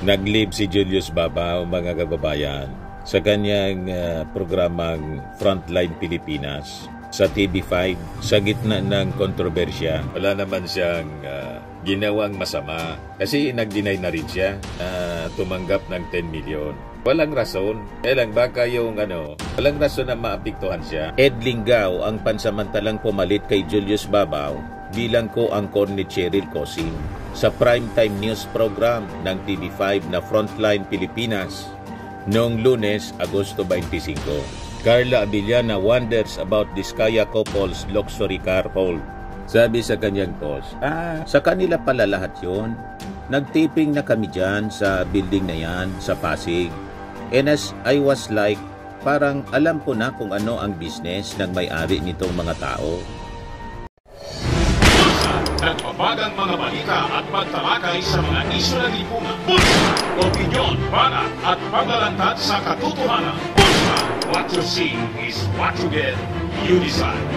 Nag-live si Julius Babaw, mga kababayan, sa kanyang programang Frontline Pilipinas sa TV5 sa gitna ng kontrobersya. Wala naman siyang ginawang masama kasi nag-deny na rin siya na tumanggap ng 10 million. Walang rason. Kaya lang baka yung walang rason na maapektuhan siya. Ed Linggao ang pansamantalang pumalit kay Julius Babaw bilang co-anchor ni Cheryl Cosing sa primetime news program ng TV5 na Frontline Pilipinas noong Lunes, Agosto 25. Carla Abellana wonders about Diskaya couple's luxury car haul. Sabi sa kanyang post, sa kanila pala lahat yun. Nagtiping na kami dyan sa building na yan sa Pasig. And as I was like, parang alam ko na kung ano ang business ng may-ari nitong mga tao. Nagpapagang mga balita at pagtalakay sa mga isyu ng lipunan. Bulsa! Opinyon, banat at paglalantad sa katotohanan. Bulsa! What you see is what you get. You decide.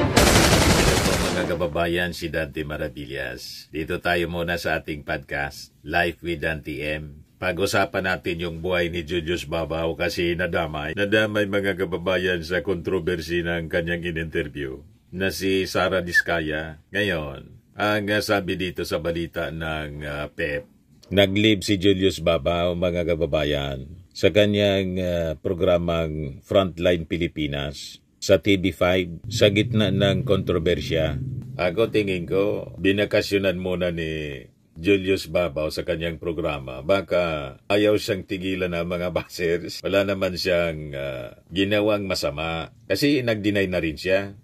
Mga kababayan, si Dante Maravillas. Dito tayo muna sa ating podcast, Life with Dante M. Pag-usapan natin yung buhay ni Julius Babaw kasi nadamay mga kababayan sa kontrobersi ng kanyang in-interview na si Sara Diskaya. Ngayon, ang sabi dito sa balita ng PEP, nag-live si Julius Babaw, mga kababayan, sa kanyang programang Frontline Pilipinas sa TV5 sa gitna ng kontrobersya. Ako tingin ko, binakasyonan muna ni Julius Babaw sa kanyang programa. Baka ayaw siyang tigilan ng mga bashers. Wala naman siyang ginawang masama. Kasi nag-deny na rin siya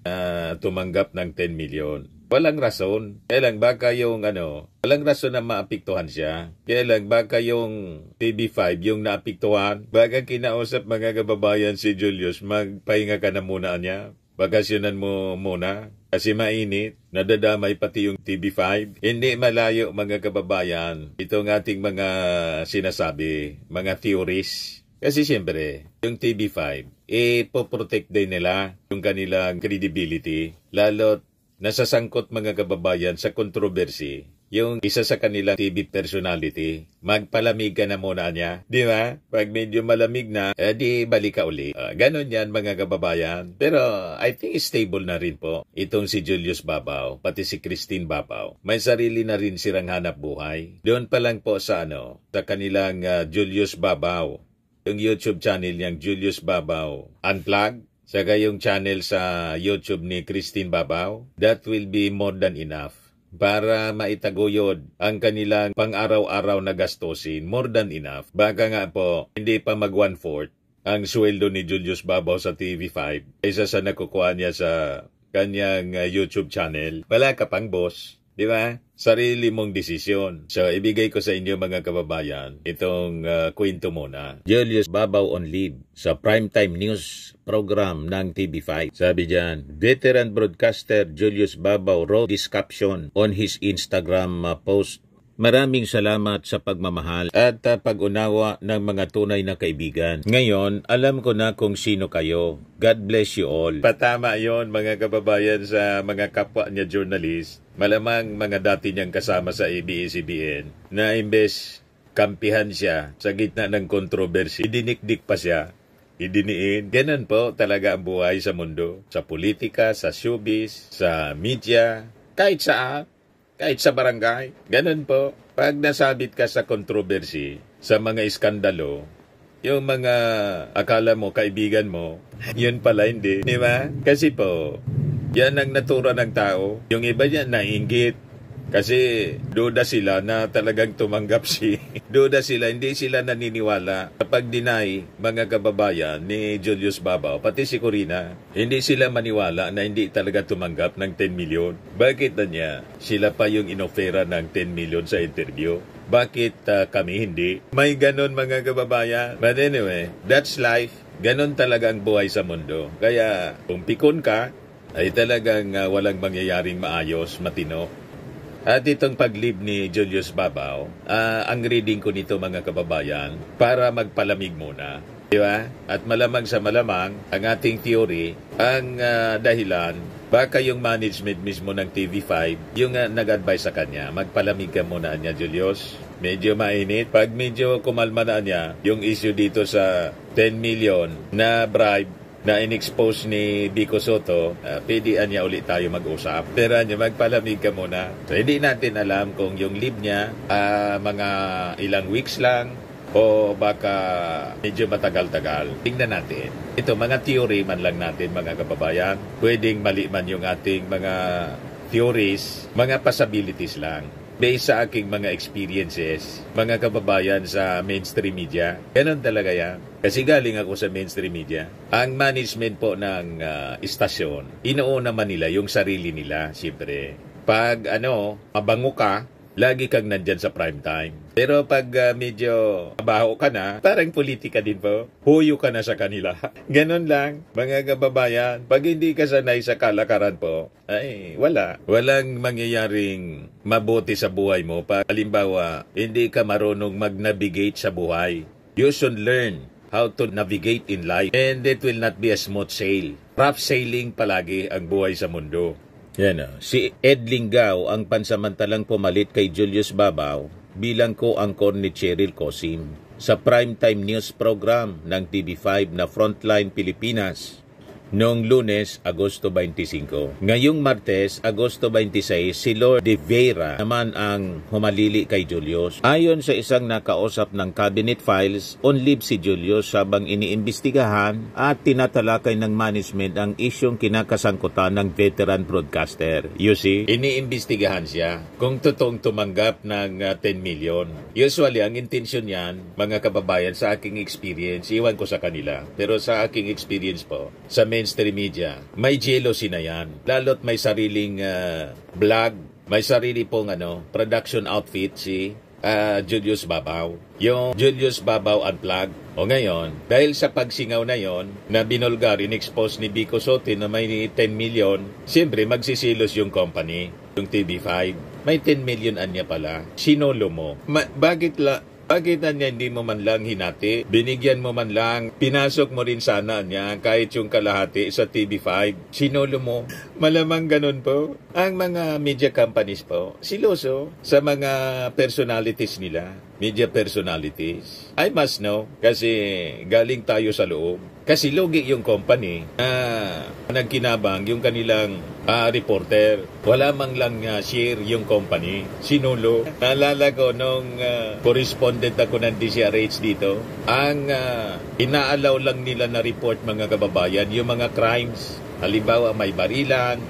tumanggap ng 10 million. Walang rason. Kaya lang baka yung walang rason na maapektuhan siya. Kaya lang baka yung TV5 yung naapektuhan. Baka kinausap mga kababayan si Julius, magpahinga ka na muna niya. Bakasyonan mo muna. Kasi mainit, nadadamay pati yung TV5. Hindi malayo mga kababayan. Itong ating mga sinasabi, mga theories. Kasi siyempre, yung TV5, ipoprotect din nila yung kanilang credibility. Lalo't nasasangkot mga kababayan sa kontrobersi. Yung isa sa kanilang TV personality, magpalamig ka na muna niya. Di ba? Pag medyo malamig na, di balik ka uli. Ganon yan mga kababayan. Pero I think stable na rin po itong si Julius Babaw, pati si Christine Babaw. May sarili na rin silang hanap buhay. Doon pa lang po sa sa kanilang Julius Babaw. Yung YouTube channel niyang Julius Babaw Unplugged. Saka yung channel sa YouTube ni Christine Babaw. That will be more than enough para maitaguyod ang kanilang pang-araw-araw na gastusin, more than enough. Baka nga po, hindi pa mag 1/4 ang sweldo ni Julius Babaw sa TV5 kaysa sa nakukuha niya sa kanyang YouTube channel. Wala ka pang boss, di ba? Sarili mong desisyon. So, ibigay ko sa inyo mga kababayan itong kwento muna. Julius Babaw on leave sa primetime news program ng TV5. Sabi dyan, veteran broadcaster Julius Babaw wrote this caption on his Instagram post. Maraming salamat sa pagmamahal at pag-unawa ng mga tunay na kaibigan. Ngayon, alam ko na kung sino kayo. God bless you all. Patama yon mga kababayan sa mga kapwa niya journalist. Malamang mga dati niyang kasama sa ABS-CBN na imbes kampihan siya sa gitna ng kontrobersi, idinikdik pa siya. Idiniin. Ganun po talaga ang buhay sa mundo. Sa politika, sa showbiz, sa media, kahit saan. Kahit sa barangay, ganun po. Pag nasabit ka sa kontrobersi, sa mga iskandalo, yung mga akala mo, kaibigan mo, yun pala hindi. Di ba? Kasi po, yan ang natura ng tao. Yung iba yan naiinggit. Kasi duda sila na talagang tumanggap duda sila, hindi sila naniniwala kapag deny mga kababayan ni Julius Babaw, pati si Corina. Hindi sila maniwala na hindi talaga tumanggap ng 10 million. Bakit na niya? Sila pa yung inofera ng 10 million sa interview. Bakit kami hindi? May ganon mga kababayan. But anyway, that's life. Ganon talaga ang buhay sa mundo. Kaya kung pikon ka, ay talagang walang mangyayaring maayos, matino. At itong pag-leave ni Julius Babaw, ang reading ko nito mga kababayan, para magpalamig muna. Di ba? At malamang sa malamang, ang ating theory, ang dahilan, baka yung management mismo ng TV5, yung nag-advise sa kanya, magpalamig ka muna niya Julius. medyo mainit. Pag medyo kumalma na niya, yung issue dito sa 10 million na bribe na in-expose ni Vico Soto, pwede niya ulit tayo mag-usap. Pero magpalamig ka muna. So, hindi natin alam kung yung leave niya, mga ilang weeks lang, o baka medyo matagal-tagal. Tingnan natin. Ito, mga theory man lang natin, mga kababayan. Pwedeng mali man yung ating mga theories, mga possibilities lang. Based sa aking mga experiences, mga kababayan sa mainstream media, ganun talaga yan. Kasi galing ako sa mainstream media. Ang management po ng istasyon, inuuna man nila yung sarili nila, siyempre. Pag mabango ka, lagi kang nandyan sa prime time. Pero pag medyo mabaho ka na, parang politika din po. Huyo ka na sa kanila. Ganon lang, mga kababayan. Pag hindi ka sanay sa kalakaran po, ay wala. Walang mangyayaring mabuti sa buhay mo. Pag halimbawa, hindi ka marunong mag-navigate sa buhay. You should learn how to navigate in life. And it will not be a smooth sail. Rough sailing palagi ang buhay sa mundo. Yan si Ed Linggao ang pansamantalang pumalit kay Julius Babaw bilang co-anchor ni Cheryl Cosim sa primetime news program ng TV5 na Frontline Pilipinas noong Lunes, Agosto 25. Ngayong Martes, Agosto 26, si Lord De Vera naman ang humalili kay Julius. Ayon sa isang nakausap ng cabinet files, on leave si Julius habang iniimbestigahan at tinatalakay ng management ang isyong kinakasangkutan ng veteran broadcaster. You see, iniimbestigahan siya kung totoong tumanggap ng 10 million. Usually, ang intensyon yan, mga kababayan, sa aking experience, iwan ko sa kanila, pero sa aking experience po, sa mainstream media, may jealousy na yan. Lalo't may sariling vlog, may sarili pong production outfit si Julius Babaw. Yung Julius Babaw Unplugged. O ngayon, dahil sa pagsingaw na yon na binulgar, in-expose ni Vico Soto na may 10 million, siyempre magsisilos yung company, yung TV5. May 10 million anya pala. Sinolo mo. Bakit niya hindi mo man lang hinati? Binigyan mo man lang, pinasok mo rin sana niya kahit yung kalahati sa TV5. Sinolo mo. Malamang ganun po. Ang mga media companies po, siloso sa mga personalities nila. Media personalities. I must know kasi galing tayo sa loob. Kasi logi yung company na nagkinabang yung kanilang reporter. Wala mang lang share yung company. Sinulo. Naalala ko nung correspondent ako ng DCRH dito, ang inaalaw lang nila na report, mga kababayan, yung mga crimes. Halimbawa may barilan,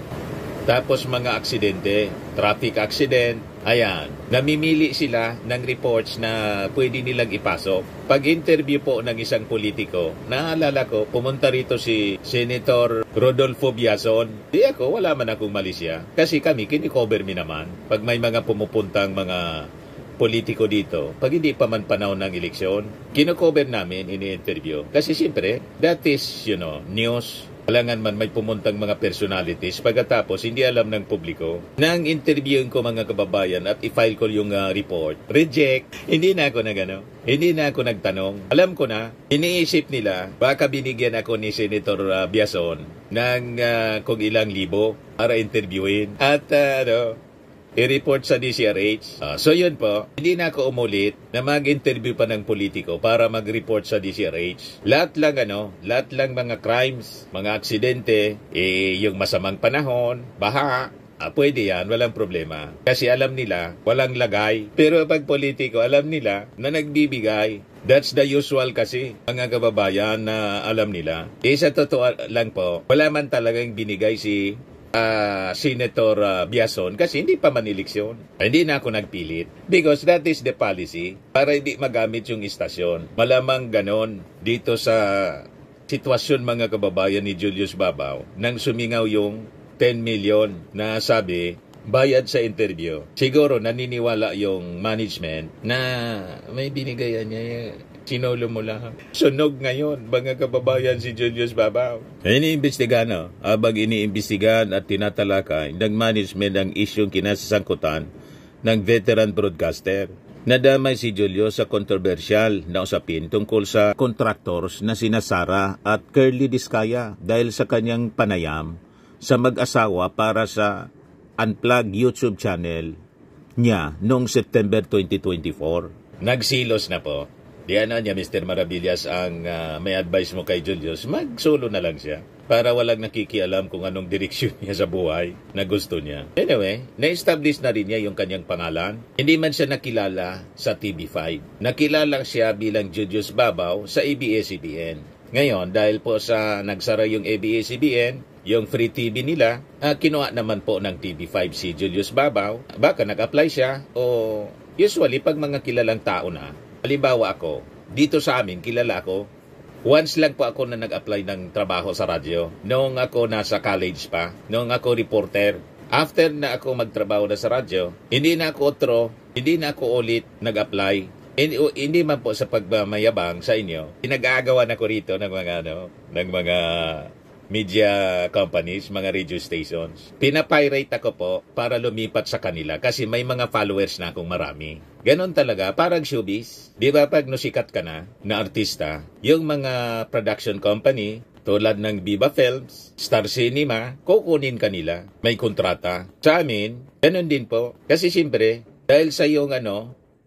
tapos mga aksidente, traffic accident. Ayan, namimili sila ng reports na pwede nilang ipasok. Pag-interview po ng isang politiko, naalala ko, pumunta rito si Senator Rodolfo Biazon. Di ako, wala man akong mali siya. Kasi kami, kinikover mi naman. Pag may mga pumupuntang mga politiko dito, pag hindi pa man panahon ng eleksyon, kinocover namin, ini-interview. Kasi siyempre, that is, news. Walangan man may pumuntang mga personalities, pagkatapos hindi alam ng publiko. Nang interviewin ko, mga kababayan, at i-file ko yung report, reject. Hindi na ako hindi na ako nagtanong. Alam ko na, iniisip nila, baka binigyan ako ni Senator Biazon ng kung ilang libo para interviewin. At i-report sa DCRH. So yun po, hindi na ako umulit na mag-interview pa ng politiko para mag-report sa DCRH. Lahat lang mga crimes, mga aksidente, yung masamang panahon, baha, pwede yan, walang problema. Kasi alam nila, walang lagay. Pero pag politiko, alam nila na nagbibigay. That's the usual kasi, mga kababayan, na alam nila. Sa totoo lang po, wala man talagang binigay si Senator Biazon kasi hindi pa man eleksyon. Hindi na ako nagpilit because that is the policy para hindi magamit yung istasyon. Malamang ganon dito sa sitwasyon, mga kababayan, ni Julius Babaw nang sumingaw yung 10 million na sabi bayad sa interview. Siguro naniniwala yung management na may binigayan niya. Sinolo mo lang. Sunog ngayon, mga kababayan, si Julius Babaw. Iniimbestigahan, habang iniimbestigahan at tinatalakay ng management ang isyong kinasasangkutan ng veteran broadcaster. Nadamay si Julius sa kontrobersyal na usapin tungkol sa contractors na sina Sara at Curly Diskaya dahil sa kanyang panayam sa mag-asawa para sa Unplugged YouTube channel niya noong September 2024. Nagsilos na po. Di niya, Mr. Maravillas, ang may advice mo kay Julius, mag-solo na lang siya para walang nakikialam kung anong direksyon niya sa buhay na gusto niya. Anyway, na-establish na rin niya yung kanyang pangalan. Hindi man siya nakilala sa TV5. Nakilala siya bilang Julius Babaw sa ABS-CBN. Ngayon, dahil po sa nagsara yung ABS-CBN, yung free TV nila, kinuha naman po ng TV5 si Julius Babaw. Baka nag-apply siya o usually pag mga kilalang tao na, halimbawa ako, dito sa amin, kilala ako, once lang po ako na nag-apply ng trabaho sa radyo. Noong ako nasa college pa, noong ako reporter. After na ako magtrabaho na sa radyo, hindi na ako ulit nag-apply. Hindi man po sa pagmamayabang sa inyo, pinag-aagawan ako rito ng mga media companies, mga radio stations. Pinapirate ako po para lumipat sa kanila kasi may mga followers na akong marami. Ganon talaga, parang showbiz. Di ba pag nusikat ka na artista, yung mga production company, tulad ng Viva Films, Star Cinema, kukunin kanila. May kontrata. Sa amin, ganon din po. Kasi siyempre, dahil sa yung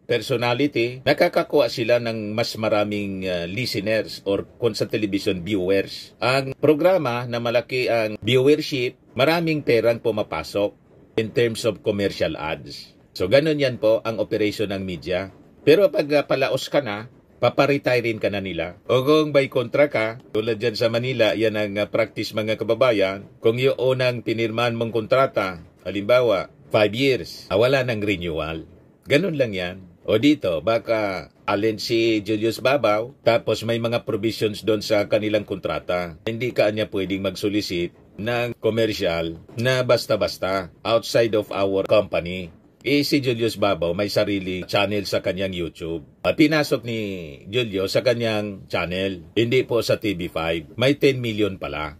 personality, nakakakuha sila ng mas maraming listeners or kung sa television viewers. Ang programa na malaki ang viewership, maraming perang pumapasok in terms of commercial ads. So ganun yan po ang operation ng media. Pero pag palaos ka na, paparetirin ka na nila. O kung by kontra ka, tulad dyan sa Manila, yan ang practice mga kababayan. Kung yung unang pinirman mong kontrata, halimbawa, 5 years, wala ng renewal. Ganun lang yan. O dito, baka alin si Julius Babaw, tapos may mga provisions doon sa kanilang kontrata. Hindi ka niya pwedeng mag-solicit ng commercial na basta-basta outside of our company. Si Julius Babaw may sarili channel sa kanyang YouTube. Pinasok ni Julius sa kanyang channel, hindi po sa TV5. May 10 million pala.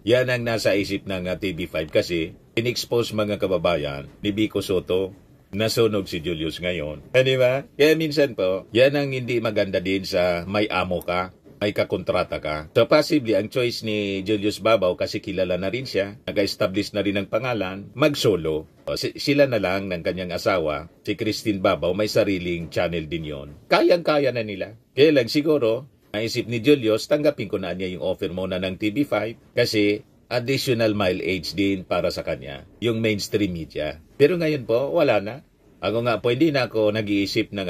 Yan ang nasa isip ng TV5 kasi in-expose mga kababayan ni Vico Soto. Nasunog si Julius ngayon. Di ba? Kaya minsan po, yan ang hindi maganda din sa may amo ka, may kakontrata ka. So possibly, ang choice ni Julius Babaw kasi kilala na rin siya, nag-establish na rin ang pangalan, mag-solo. Sila na lang ng kanyang asawa, si Christine Babaw, may sariling channel din yon. Kayang-kaya na nila. Kaya lang siguro, naisip ni Julius, tanggapin ko na niya yung offer muna ng TV5 kasi additional mileage din para sa kanya, yung mainstream media. Pero ngayon po, wala na. Ako nga po, hindi na ako nag-iisip ng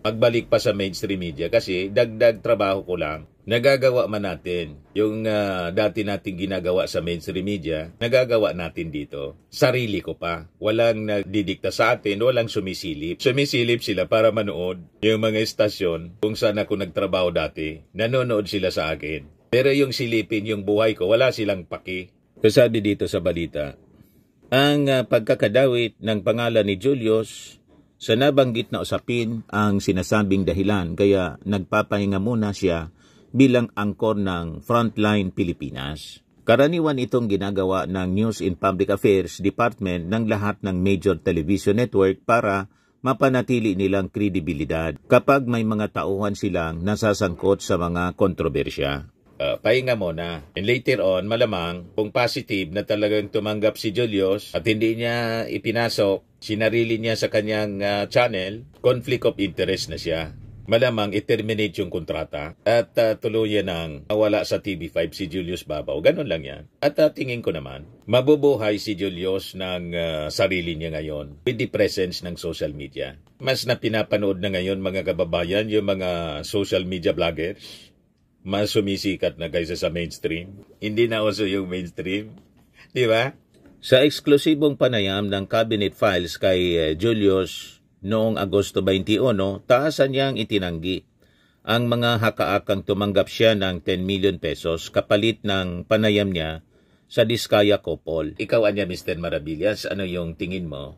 magbalik pa sa mainstream media kasi dagdag trabaho ko lang. Nagagawa man natin yung dati nating ginagawa sa mainstream media, nagagawa natin dito. Sarili ko pa. Walang nagdidikta sa atin, walang sumisilip. Sumisilip sila para manood. Yung mga estasyon kung saan ako nagtrabaho dati, nanonood sila sa akin. Pero yung silipin, yung buhay ko, wala silang paki. Kasabi dito sa balita, ang pagkakadawit ng pangalan ni Julius sa nabanggit na usapin ang sinasabing dahilan kaya nagpapahinga muna siya bilang angkor ng Frontline Pilipinas. Karaniwan itong ginagawa ng News and Public Affairs Department ng lahat ng major television network para mapanatili nilang kredibilidad kapag may mga tauhan silang nasasangkot sa mga kontrobersya. Pahinga muna. And later on, malamang kung positive na talagang tumanggap si Julius at hindi niya ipinasok, sinarili niya sa kanyang channel, conflict of interest na siya. Malamang i-terminate yung kontrata at tuluyan ng mawala sa TV5 si Julius Babaw. Ganun lang yan. At tingin ko naman, mabubuhay si Julius ng sarili niya ngayon with the presence ng social media. Mas na pinapanood na ngayon mga kababayan yung mga social media vloggers. Mas sumisikat na kaysa sa mainstream. Hindi na uso yung mainstream. Di ba? Sa eksklusibong panayam ng cabinet files kay Julius noong Agosto 21, taasan niyang itinanggi ang mga hakaakang tumanggap siya ng 10 million pesos kapalit ng panayam niya sa Diskaya Couple. Ikaw, Anya, Mr. Maravillas, ano yung tingin mo?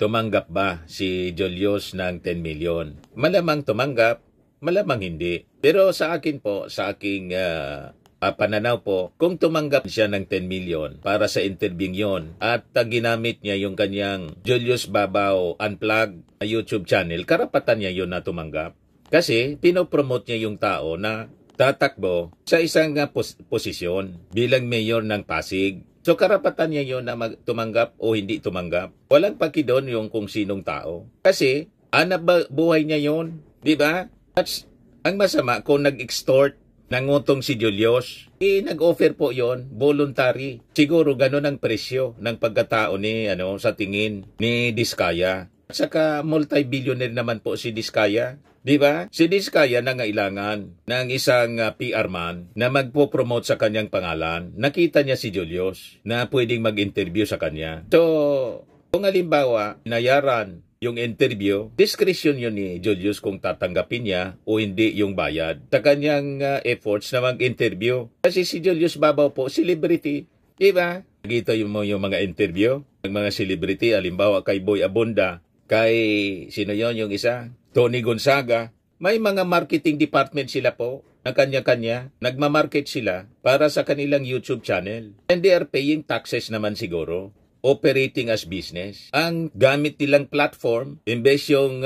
Tumanggap ba si Julius ng 10 million? Malamang tumanggap, malamang hindi. Pero sa akin po, sa aking pananaw po, kung tumanggap siya ng 10 million para sa interview yon at ginamit niya yung kanyang Julius Babaw Unplugged YouTube channel, karapatan niya yun na tumanggap. Kasi pinopromote niya yung tao na tatakbo sa isang posisyon bilang mayor ng Pasig. So karapatan niya yun na tumanggap o hindi tumanggap. Walang pakidon yung kung sinong tao. Kasi, buhay niya yun. Di ba? At ang masama, kung nag-extort, nangutong si Julius, nag-offer po yon voluntary. Siguro ganun ang presyo ng pagkatao ni, sa tingin ni Diskaya. At saka multi-billionaire naman po si Diskaya. Di ba? Si Diskaya nangailangan ng isang PR man na magpo-promote sa kanyang pangalan. Nakita niya si Julius na pwedeng mag-interview sa kanya. So, kung halimbawa, nayaran yung interview, discretion yun ni Julius kung tatanggapin niya o hindi yung bayad sa kanyang efforts na mag-interview. Kasi si Julius Babaw po, celebrity. Di ba? Nakita yung mga interview ng mga celebrity, halimbawa kay Boy Abunda, kay sino yon yung isa? Tony Gonzaga, may mga marketing department sila po na kanya-kanya. Nagmamarket sila para sa kanilang YouTube channel. And they are paying taxes naman siguro. Operating as business. Ang gamit nilang platform, imbes yung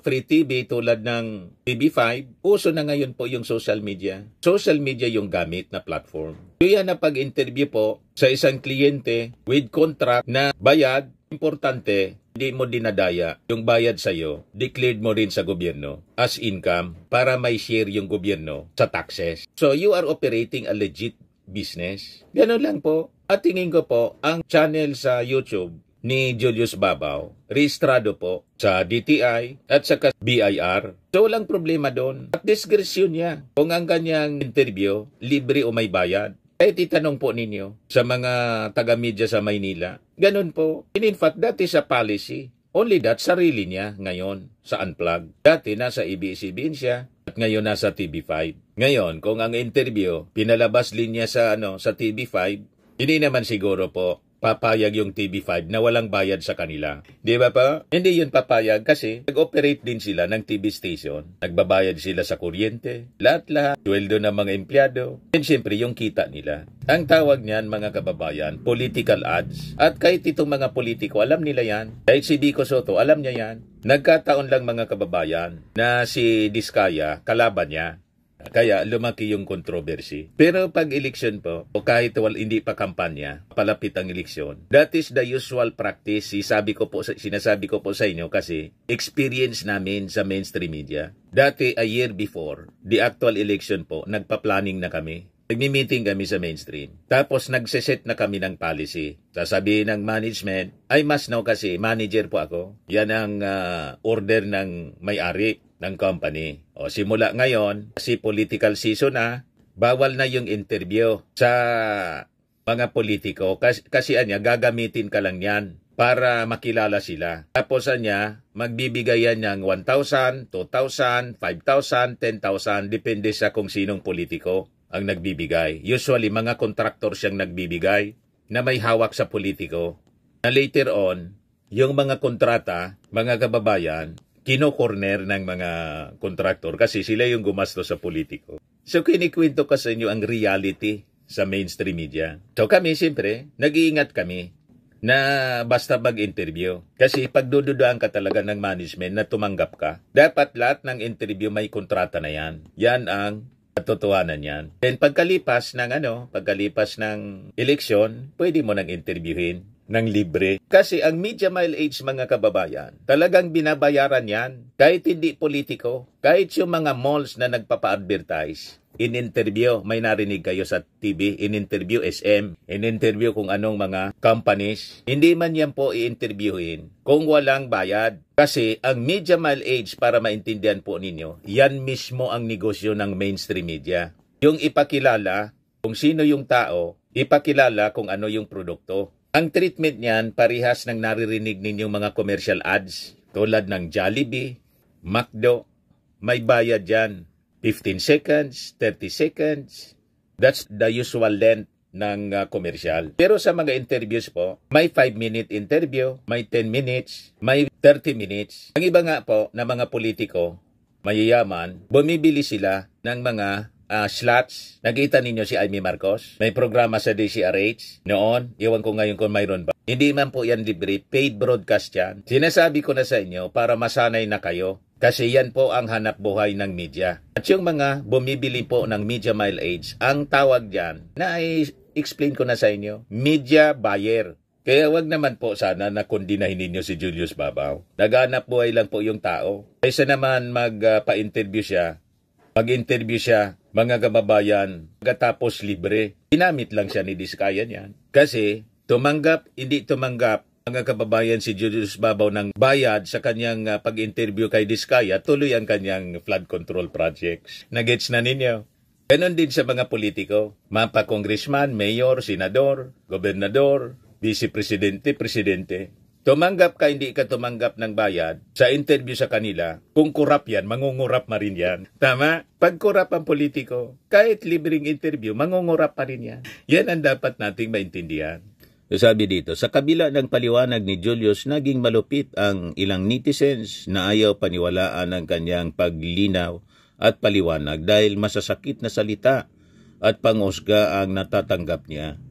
free TV tulad ng TV5, uso na ngayon po yung social media. Social media yung gamit na platform. Kaya na pag-interview po sa isang kliyente with contract na bayad, importante, hindi mo dinadaya yung bayad sa'yo, declared mo rin sa gobyerno as income para may share yung gobyerno sa taxes. So you are operating a legit business. Ganun lang po. At tingin ko po, ang channel sa YouTube ni Julius Babaw, rehistrado po sa DTI at sa BIR. So walang problema doon. At discretion niya kung ang kanyang interview, libre o may bayad. Kahit itanong po ninyo sa mga taga-media sa Maynila, ganun po. And in fact, that is a policy. Only that, sarili niya ngayon sa Unplug. Dati nasa ABS-CBN siya at ngayon nasa TV5. Ngayon, kung ang interview, pinalabas linya sa TV5, hindi naman siguro po papayag yung TV5 na walang bayad sa kanila. Di ba pa? Hindi yun papayag kasi nag-operate din sila ng TV station. Nagbabayad sila sa kuryente, lahat-lahat, sweldo ng mga empleyado, and syempre yung kita nila. Ang tawag niyan mga kababayan, political ads. At kahit itong mga politiko, alam nila yan. Kahit si Vico Soto, alam niya yan. Nagkataon lang mga kababayan na si Diskaya, kalaban niya. Kaya lumaki yung controversy. Pero pag election po, o kahit hindi pa kampanya, palapit ang eleksyon, that is the usual practice. Sinasabi ko po sa inyo kasi experience namin sa mainstream media. Dati, a year before, the actual election po, nagpa-planning na kami. Nagmi-meeting kami sa mainstream. Tapos nagsiset na kami ng policy. Sasabihin ng management, I must know kasi manager po ako. Yan ang order ng may-ari ng company. O simula ngayon, kasi political season na, bawal na yung interview sa mga politiko. Kasi gagamitin ka lang yan para makilala sila. Tapos magbibigay yan ng 1,000, 2,000, 5,000, 10,000, depende sa kung sinong politiko ang nagbibigay. Usually, mga contractor siyang nagbibigay na may hawak sa politiko. Na later on, yung mga kontrata, mga kababayan, kino-corner ng mga kontraktor kasi sila yung gumasto sa politiko. So, kinikwento ko sa inyo ang reality sa mainstream media. So, kami, siyempre, nag-iingat kami na basta mag-interview. Kasi pagdududaan ka talaga ng management na tumanggap ka, dapat lahat ng interview may kontrata na yan. Yan ang katotohanan yan. Then, pagkalipas ng eleksyon, pwede mo nang interviewin ng libre. Kasi ang media mileage mga kababayan, talagang binabayaran yan. Kahit hindi politiko, kahit yung mga malls na nagpapa-advertise, in-interview, may narinig kayo sa TV, in-interview SM, in-interview kung anong mga companies, hindi man yan po i-interviewin kung walang bayad. Kasi ang media mileage, para maintindihan po ninyo, yan mismo ang negosyo ng mainstream media. Yung ipakilala kung sino yung tao, ipakilala kung ano yung produkto. Ang treatment niyan, parihas ng naririnig ninyong mga commercial ads tulad ng Jollibee, McDo, may bayad yan. 15 seconds, 30 seconds, that's the usual length ng commercial. Pero sa mga interviews po, may 5-minute interview, may 10 minutes, may 30 minutes. Ang iba nga po na mga politiko, mayayaman, bumibili sila ng mga slots. Nakita ninyo si Amy Marcos? May programa sa DCRH noon. Iwan ko ngayon kung mayroon ba. Hindi man po yan libre. Paid broadcast yan. Sinasabi ko na sa inyo para masanay na kayo. Kasi yan po ang hanap buhay ng media. At yung mga bumibili po ng media mileage, ang tawag dyan na ay explain ko na sa inyo. Media buyer. Kaya wag naman po sana na kondinahin ninyo si Julius Babaw. Naghanap buhay lang po yung tao. Kaysa naman mag-interview siya, mga kababayan, pagkatapos libre. Ginamit lang siya ni Diskaya niyan. Kasi hindi tumanggap, mga kababayan, si Julius Babaw ng bayad sa kanyang pag-interview kay Diskaya, tuloy ang kanyang flood control projects. Nagets na ninyo? Ganon din sa mga politiko. Mapa congressman, mayor, senador, gobernador, vice-presidente, presidente. Tumanggap ka, hindi ka tumanggap ng bayad sa interview sa kanila, kung kurap yan, mangungurap ma rin yan. Tama? Pag kurap ang politiko, kahit libreng interview, mangungurap pa rin yan. Yan ang dapat nating maintindihan. So sabi dito, sa kabila ng paliwanag ni Julius, naging malupit ang ilang netizens na ayaw paniwalaan ng kanyang paglinaw at paliwanag dahil masasakit na salita at panghusga ang natatanggap niya.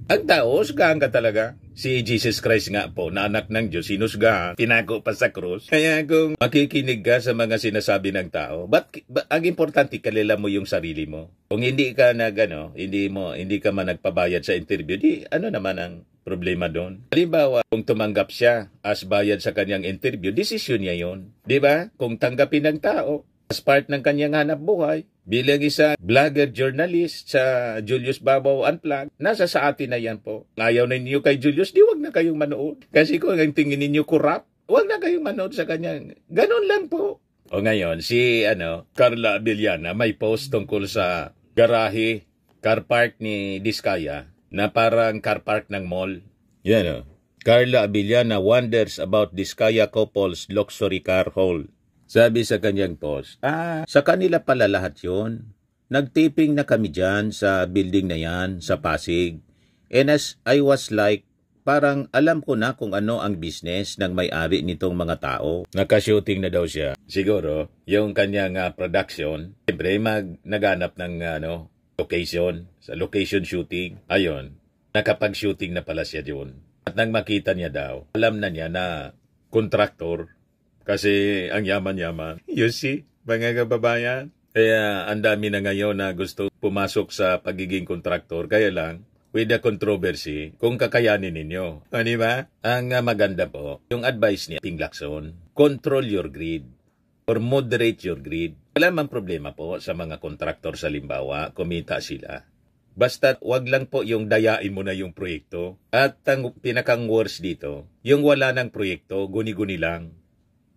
Ang tao, husgahan ka talaga. Si Jesus Christ nga po, na anak ng Diyos, sinusgahan, tinako pa sa krus. Kaya kung makikinig ka sa mga sinasabi ng tao, ang importante, kalila mo yung sarili mo. Kung hindi ka hindi ka man nagpabayad sa interview, ano naman ang problema doon? Halimbawa, kung tumanggap siya as bayad sa kanyang interview, desisyon niya yun. Di ba? Kung tanggapin ng tao, as part ng kanyang hanap buhay, bilang isa vlogger journalist sa Julius Babaw Unplugged, nasa sa atin na yan po. Ayaw na ninyo kay Julius, di wag na kayong manood. Kasi kung ang tingin ninyo kurap, wag na kayong manood sa kanya. Ganon lang po. O ngayon, si Carla Abellana may post tungkol sa garahe, car park ni Diskaya, na parang car park ng mall. Yan Carla Abellana wonders about Diskaya couple's luxury car haul. Sabi sa kanyang post, sa kanila pala lahat yun. Nagtaping na kami dyan sa building na yan, sa Pasig. And as I was like, parang alam ko na kung ano ang business ng may-ari nitong mga tao. Nakashooting na daw siya. Siguro, yung kanyang production, siyempre naghanap ng location, sa location shooting. Ayun, nakapag-shooting na pala siya doon. At nang makita niya daw, alam na niya na kontraktor. Kasi ang yaman-yaman. You see, mga kababayan? Kaya ang dami na ngayon na gusto pumasok sa pagiging kontraktor. Kaya lang, with the controversy, kung kakayanin ninyo. Di ba? Ang maganda po, yung advice ni Ping Lacson, control your greed or moderate your greed. Wala mang problema po sa mga kontraktor sa limbawa, kumita sila. Basta wag lang po yung dayain mo na yung proyekto. At ang pinakang worst dito, yung wala ng proyekto, guni-guni lang.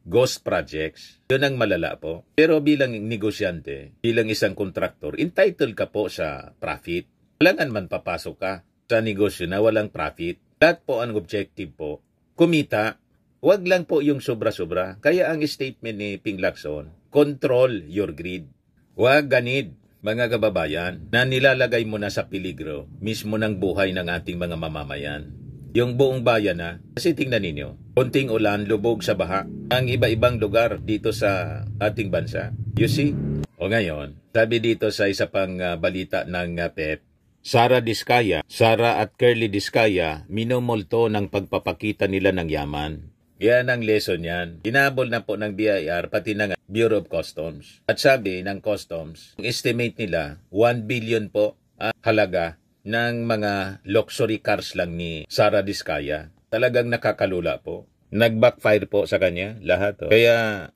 Ghost projects, yun ang malala po. Pero bilang negosyante, bilang isang kontraktor, entitled ka po sa profit. Walang man papasok ka sa negosyo na walang profit. Lahat po ang objective po, kumita. Wag lang po yung sobra-sobra. Kaya ang statement ni Ping Lacson, control your greed. Wag ganid, mga kababayan, na nilalagay mo na sa peligro mismo ng buhay ng ating mga mamamayan. Yung buong bayan na, kasi tingnan ninyo, konting ulan, lubog sa baha, ang iba-ibang lugar dito sa ating bansa. You see? O ngayon, sabi dito sa isa pang balita ng PEP, Sara at Curly Diskaya, minumulto ng pagpapakita nila ng yaman. Yan ang lesson yan. Hinabol na po ng BIR, pati ng Bureau of Customs. At sabi ng Customs, ang estimate nila, 1 billion po halaga ng mga luxury cars lang ni Sara Diskaya. Talagang nakakalula po. Nag-backfire po sa kanya lahat. Kaya,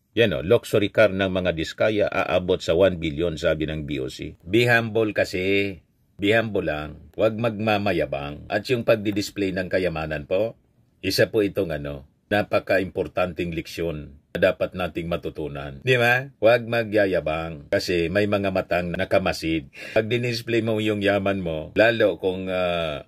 luxury car ng mga Diskaya aabot sa 1 billion, sabi ng BOC. Be humble kasi. Be humble lang. Huwag magmamayabang. At yung pagdi-display ng kayamanan po, isa po itong napaka-importanting leksyon na dapat nating matutunan. Di ba? Huwag magyayabang kasi may mga matang nakamasid. Pag dinisplay mo yung yaman mo, lalo kung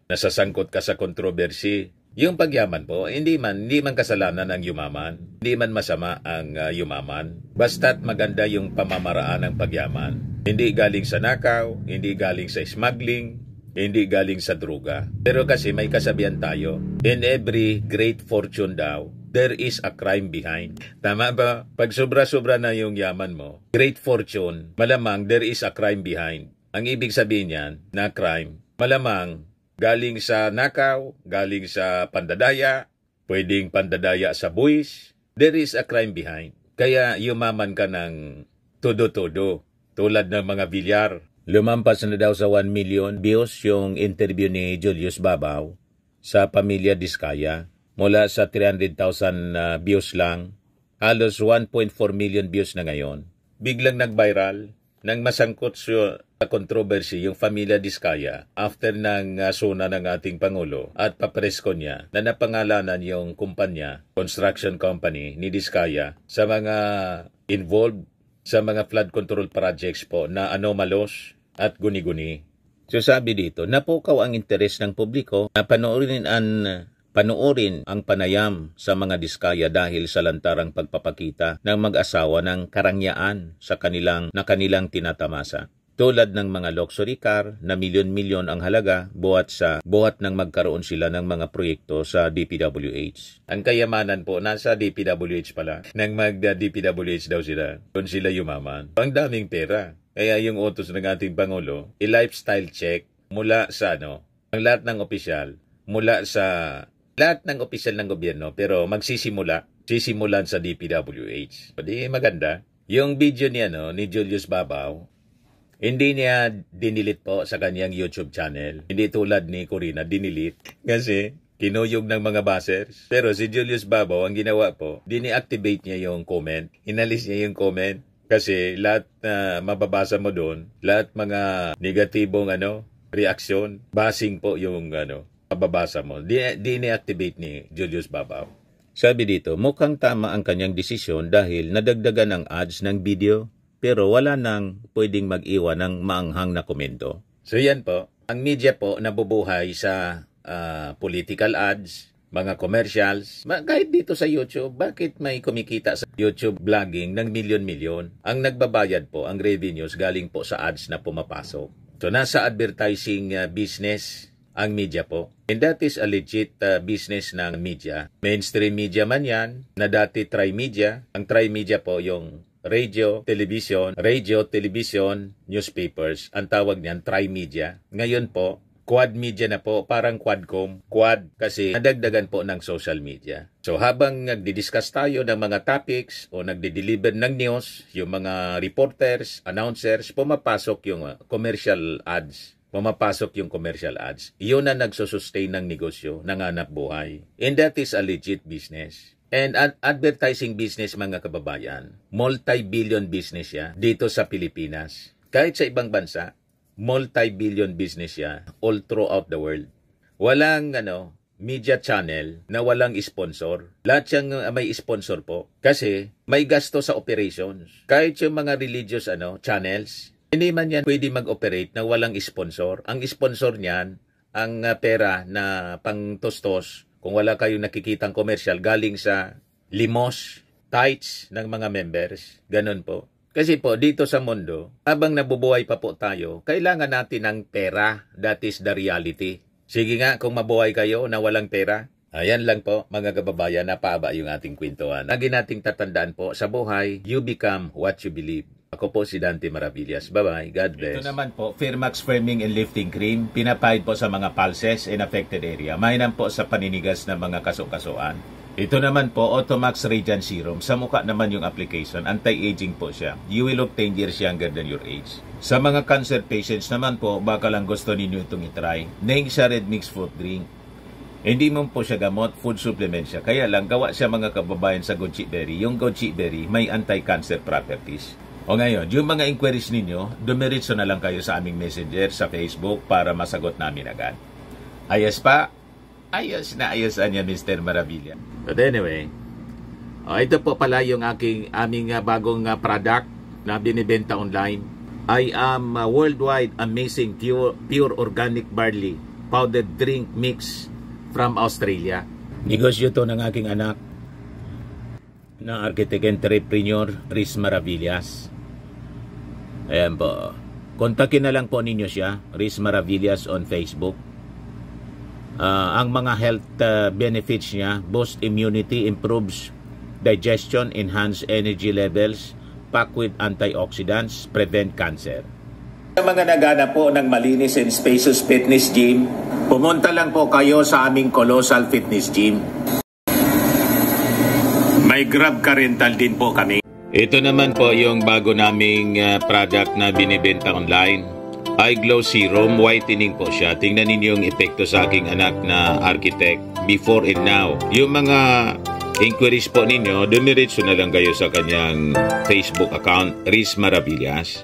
nasasangkot ka sa kontrobersy, yung pagyaman po, hindi man kasalanan ang yumaman. Hindi man masama ang yumaman. Basta't maganda yung pamamaraan ng pagyaman. Hindi galing sa nakaw, hindi galing sa smuggling, hindi galing sa droga. Pero kasi may kasabihan tayo, in every great fortune daw, there is a crime behind. Tama ba? Pag sobra-sobra na yung yaman mo, great fortune, malamang there is a crime behind. Ang ibig sabihin niyan na crime, malamang galing sa nakaw, galing sa pandadaya, pwedeng pandadaya sa buwis, there is a crime behind. Kaya yumaman ka ng todo-todo, tulad ng mga bilyar. Lumampas na daw sa 1 million views yung interview ni Julius Babaw sa Pamilya Diskaya. Mula sa 300,000 views lang, halos 1.4 million views na ngayon. Biglang nag-viral nang masangkot sa controversy yung Pamilya Diskaya after ng suna ng ating Pangulo at papresko niya na napangalanan yung kumpanya, construction company ni Diskaya sa mga involved sa mga flood control projects po na anomalous at guni-guni. So sabi dito, napukaw ang interes ng publiko na panoorin ang panayam sa mga Diskaya dahil sa lantarang pagpapakita ng mag-asawa ng karangyaan sa kanilang tinatamasa. Tulad ng mga luxury car na milyon-milyon ang halaga buhat nang magkaroon sila ng mga proyekto sa DPWH. Ang kayamanan po nasa DPWH pala. Nang mag-DPWH daw sila, doon sila yumaman. Ang daming pera. Kaya yung utos ng ating Pangulo, i-lifestyle check mula sa ang lahat ng opisyal, lahat ng opisyal ng gobyerno, pero sisimulan sa DPWH. Di maganda. Yung video niya ni Julius Babaw, hindi niya dinilit po sa kanyang YouTube channel. Hindi tulad ni Corina, dinilit. Kasi kinuyog ng mga bashers. Pero si Julius Babaw, ang ginawa po, dini-activate niya yung comment. Inalis niya yung comment. Kasi lahat na mababasa mo doon, lahat mga negatibong reaksyon, basing po yung mababasa mo. Dini-activate ni Julius Babaw. Sabi dito, mukhang tama ang kanyang desisyon dahil nadagdagan ang ads ng video, pero wala nang pwedeng mag-iwan ng maanghang na komento. So yan po, ang media po nabubuhay sa political ads, mga commercials, kahit dito sa YouTube, bakit may kumikita sa YouTube vlogging ng milyon-milyon? Ang nagbabayad po, ang revenues galing po sa ads na pumapasok. So nasa advertising business ang media po. And that is a legit business ng media. Mainstream media man yan, na dati tri-media. Ang tri-media po yung radio, television, newspapers. Ang tawag niyan, tri-media. Ngayon po, quad media na po, parang quadcom. Quad kasi nadagdagan po ng social media. So habang nagdi-discuss tayo ng mga topics o nagdi-deliver ng news, yung mga reporters, announcers, pumapasok yung commercial ads. Iyon na nagsusustain ng negosyo, ng hanap buhay. And that is a legit business. And advertising business, mga kababayan, multi-billion business ya dito sa Pilipinas. Kahit sa ibang bansa, multi-billion business ya all throughout the world. Walang media channel na walang sponsor. Lahat siyang may sponsor po kasi may gasto sa operations. Kahit yung mga religious channels, hindi man yan pwede mag-operate na walang sponsor. Ang sponsor niyan, ang pera na pang-tostos, kung wala kayong nakikitang commercial, galing sa limos, tithes ng mga members. Ganun po. Kasi po, dito sa mundo, habang nabubuhay pa po tayo, kailangan natin ng pera. That is the reality. Sige nga, kung mabuhay kayo na walang pera, ayan lang po, mga kababayan, napaaba yung ating kwentuhan. Lagi nating tatandaan po, sa buhay, you become what you believe. Ako po si Dante Maravillas. Bye-bye. God bless. Ito naman po, Firmax Firming and Lifting Cream. Pinapahid po sa mga pulses in affected area. Mainam po sa paninigas ng mga kaso-kasuan. Ito naman po, Automax Radiant Serum. Sa mukha naman yung application. Anti-aging po siya. You will look 10 years younger than your age. Sa mga cancer patients naman po, baka lang gusto ninyo itong itry. Neng siya Red Mix Fruit Drink. Hindi mo po siya gamot, food supplement siya. Kaya lang, gawa siya mga kababayan sa goji berry. Yung goji berry may anti-cancer properties. O ngayon, yung mga inquiries ninyo, dumiritso na lang kayo sa aming messenger sa Facebook para masagot namin agad. Ayos pa? Ayos na ayosan niya, Mr. Maravilla. But anyway, ito po pala yung aming bagong product na binibenta online. I am worldwide amazing pure organic barley powdered drink mix from Australia. Negosyo to ng aking anak na architect entrepreneur Riz Maravillas. Ayan po. Kontakin na lang po ninyo siya, Riz Maravillas on Facebook. Ang mga health benefits niya, boost immunity, improves digestion, enhance energy levels, packed with antioxidants, prevent cancer. Sa mga naghanap po ng malinis and spacious fitness gym, pumunta lang po kayo sa aming Colossal Fitness Gym. May Grab car rental din po kami. Ito naman po yung bago naming product na binibenta online. iGlow Serum Whitening po siya. Tingnan ninyo yung epekto sa aking anak na architect before and now. Yung mga inquiries po ninyo, dumiretso na lang kayo sa kanyang Facebook account, Riz Maravillas.